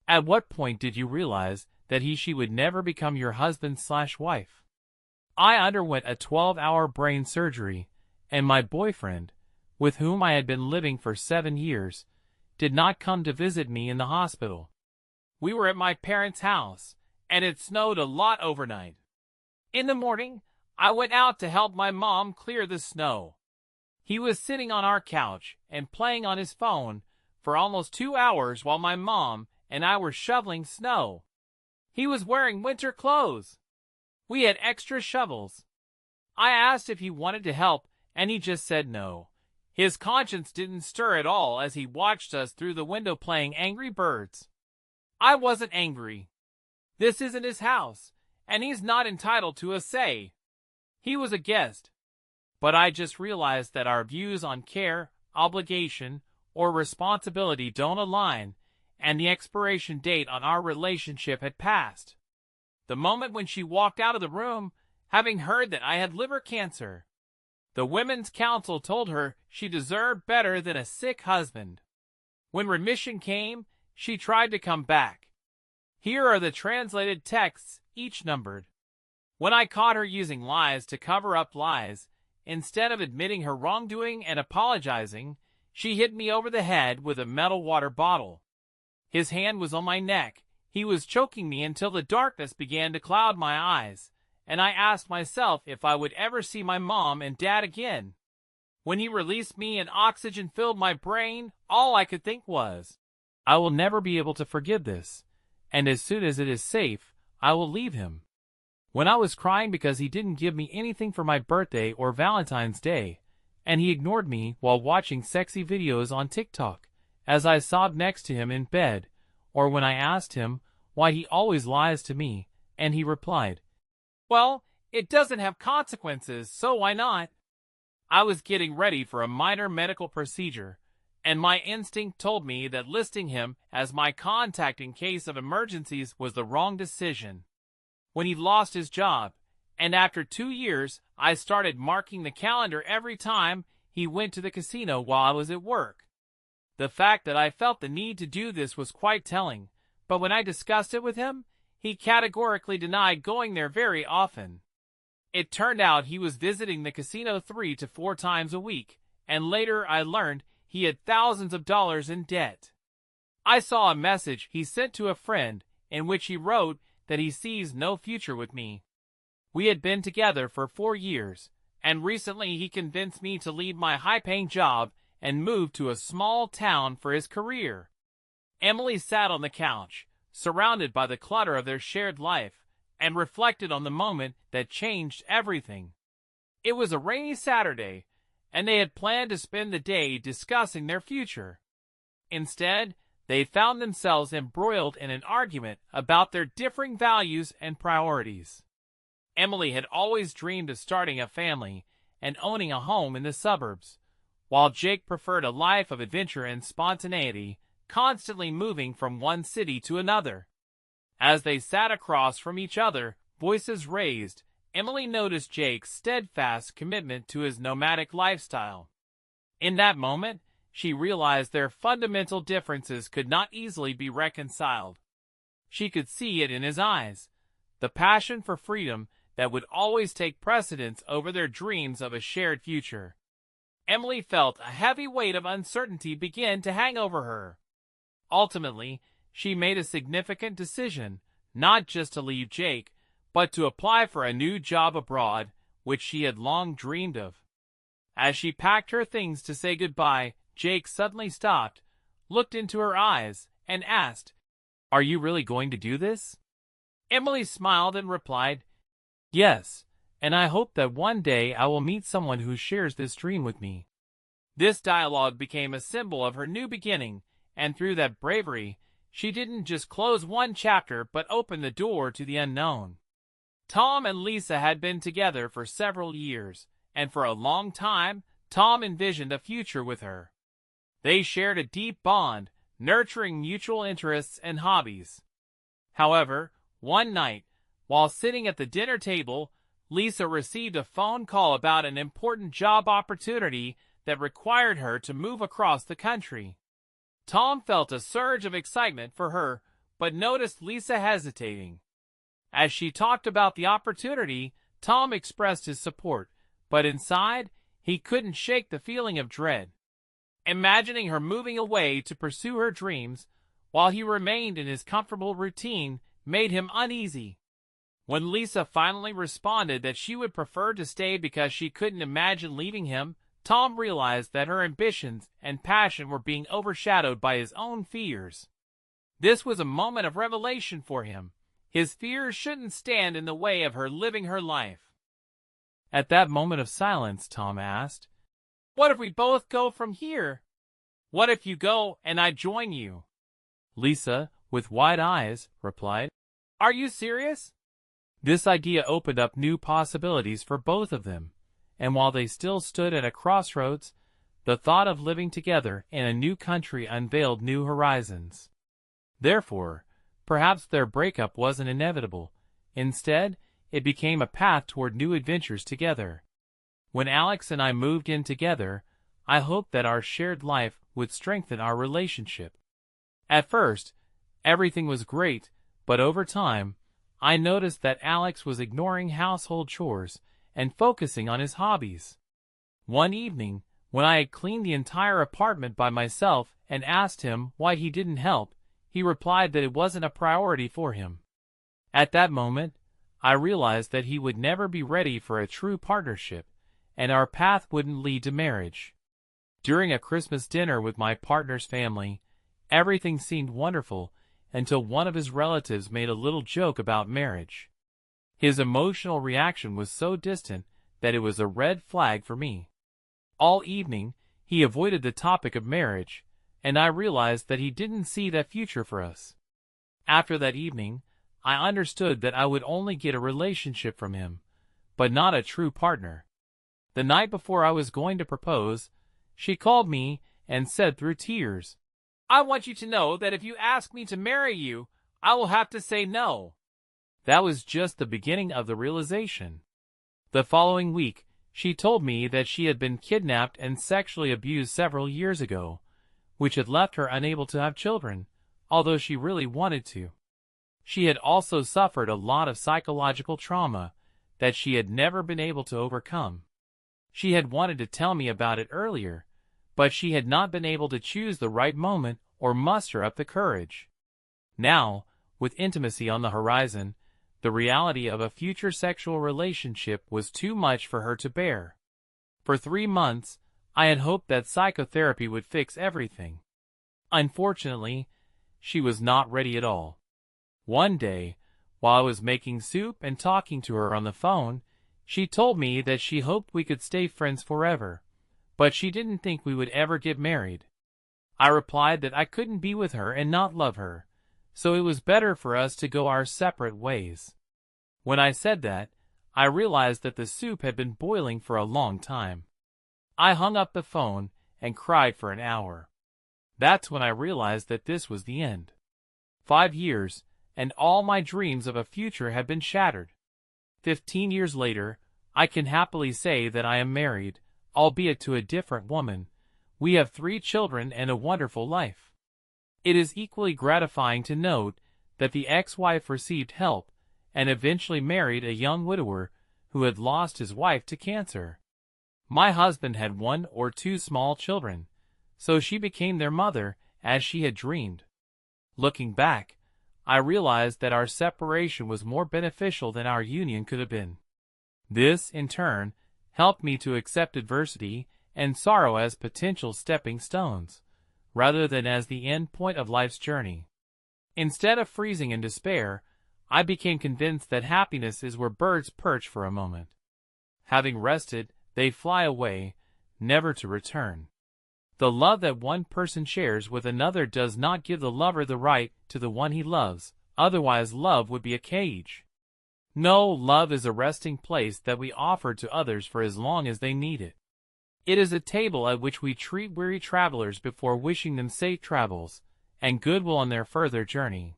At what point did you realize that she would never become your husband/wife? I underwent a 12-hour brain surgery, and my boyfriend, with whom I had been living for 7 years, did not come to visit me in the hospital. We were at my parents' house, and it snowed a lot overnight. In the morning, I went out to help my mom clear the snow. He was sitting on our couch and playing on his phone for almost 2 hours while my mom and I were shoveling snow. He was wearing winter clothes. We had extra shovels. I asked if he wanted to help, and he just said no. His conscience didn't stir at all as he watched us through the window playing Angry Birds. I wasn't angry. This isn't his house, and he's not entitled to a say. He was a guest. But I just realized that our views on care, obligation, or responsibility don't align, and the expiration date on our relationship had passed. The moment when she walked out of the room, having heard that I had liver cancer. The Women's Council told her she deserved better than a sick husband. When remission came, she tried to come back. Here are the translated texts, each numbered. When I caught her using lies to cover up lies, instead of admitting her wrongdoing and apologizing, she hit me over the head with a metal water bottle. His hand was on my neck. He was choking me until the darkness began to cloud my eyes, and I asked myself if I would ever see my mom and dad again. When he released me and oxygen filled my brain, all I could think was, I will never be able to forgive this, and as soon as it is safe, I will leave him. When I was crying because he didn't give me anything for my birthday or Valentine's Day, and he ignored me while watching sexy videos on TikTok, as I sobbed next to him in bed, or when I asked him why he always lies to me, and he replied, well, it doesn't have consequences, so why not? I was getting ready for a minor medical procedure, and my instinct told me that listing him as my contact in case of emergencies was the wrong decision. When he lost his job, and after 2 years, I started marking the calendar every time he went to the casino while I was at work. The fact that I felt the need to do this was quite telling, but when I discussed it with him, he categorically denied going there very often. It turned out he was visiting the casino 3 to 4 times a week, and later I learned he had thousands of dollars in debt. I saw a message he sent to a friend in which he wrote that he sees no future with me. We had been together for 4 years, and recently he convinced me to leave my high-paying job and move to a small town for his career. Emily sat on the couch, surrounded by the clutter of their shared life, and reflected on the moment that changed everything. It was a rainy Saturday, and they had planned to spend the day discussing their future. Instead, they found themselves embroiled in an argument about their differing values and priorities. Emily had always dreamed of starting a family and owning a home in the suburbs, while Jake preferred a life of adventure and spontaneity, constantly moving from one city to another. As they sat across from each other, voices raised, Emily noticed Jake's steadfast commitment to his nomadic lifestyle. In that moment, she realized their fundamental differences could not easily be reconciled. She could see it in his eyes, the passion for freedom that would always take precedence over their dreams of a shared future. Emily felt a heavy weight of uncertainty begin to hang over her. Ultimately, she made a significant decision, not just to leave Jake, but to apply for a new job abroad, which she had long dreamed of. As she packed her things to say goodbye, Jake suddenly stopped, looked into her eyes, and asked, "Are you really going to do this?" Emily smiled and replied, "Yes, and I hope that one day I will meet someone who shares this dream with me." This dialogue became a symbol of her new beginning, and through that bravery, she didn't just close one chapter but opened the door to the unknown. Tom and Lisa had been together for several years, and for a long time, Tom envisioned a future with her. They shared a deep bond, nurturing mutual interests and hobbies. However, one night, while sitting at the dinner table, Lisa received a phone call about an important job opportunity that required her to move across the country. Tom felt a surge of excitement for her, but noticed Lisa hesitating. As she talked about the opportunity, Tom expressed his support, but inside, he couldn't shake the feeling of dread. Imagining her moving away to pursue her dreams, while he remained in his comfortable routine, made him uneasy. When Lisa finally responded that she would prefer to stay because she couldn't imagine leaving him, Tom realized that her ambitions and passion were being overshadowed by his own fears. This was a moment of revelation for him. His fears shouldn't stand in the way of her living her life. At that moment of silence, Tom asked, "What if we both go from here? What if you go and I join you?" Lisa, with wide eyes, replied, "Are you serious?" This idea opened up new possibilities for both of them, and while they still stood at a crossroads, the thought of living together in a new country unveiled new horizons. Therefore, perhaps their breakup wasn't inevitable. Instead, it became a path toward new adventures together. When Alex and I moved in together, I hoped that our shared life would strengthen our relationship. At first, everything was great, but over time, I noticed that Alex was ignoring household chores and focusing on his hobbies. One evening, when I had cleaned the entire apartment by myself and asked him why he didn't help, he replied that it wasn't a priority for him. At that moment, I realized that he would never be ready for a true partnership, and our path wouldn't lead to marriage. During a Christmas dinner with my partner's family, everything seemed wonderful until one of his relatives made a little joke about marriage. His emotional reaction was so distant that it was a red flag for me. All evening, he avoided the topic of marriage, and I realized that he didn't see that future for us. After that evening, I understood that I would only get a relationship from him, but not a true partner. The night before I was going to propose, she called me and said through tears, "I want you to know that if you ask me to marry you, I will have to say no." That was just the beginning of the realization. The following week, she told me that she had been kidnapped and sexually abused several years ago, which had left her unable to have children, although she really wanted to. She had also suffered a lot of psychological trauma that she had never been able to overcome. She had wanted to tell me about it earlier, but she had not been able to choose the right moment or muster up the courage. Now, with intimacy on the horizon, the reality of a future sexual relationship was too much for her to bear. For 3 months, I had hoped that psychotherapy would fix everything. Unfortunately, she was not ready at all. One day, while I was making soup and talking to her on the phone, she told me that she hoped we could stay friends forever, but she didn't think we would ever get married. I replied that I couldn't be with her and not love her, so it was better for us to go our separate ways. When I said that, I realized that the soup had been boiling for a long time. I hung up the phone and cried for an hour. That's when I realized that this was the end. 5 years, and all my dreams of a future had been shattered. 15 years later, I can happily say that I am married, albeit to a different woman. We have 3 children and a wonderful life. It is equally gratifying to note that the ex-wife received help and eventually married a young widower who had lost his wife to cancer. My husband had 1 or 2 small children, so she became their mother as she had dreamed. Looking back, I realized that our separation was more beneficial than our union could have been. This, in turn, helped me to accept adversity and sorrow as potential stepping stones, rather than as the end point of life's journey. Instead of freezing in despair, I became convinced that happiness is where birds perch for a moment. Having rested, they fly away, never to return. The love that one person shares with another does not give the lover the right to the one he loves, otherwise love would be a cage. No, love is a resting place that we offer to others for as long as they need it. It is a table at which we treat weary travelers before wishing them safe travels and goodwill on their further journey.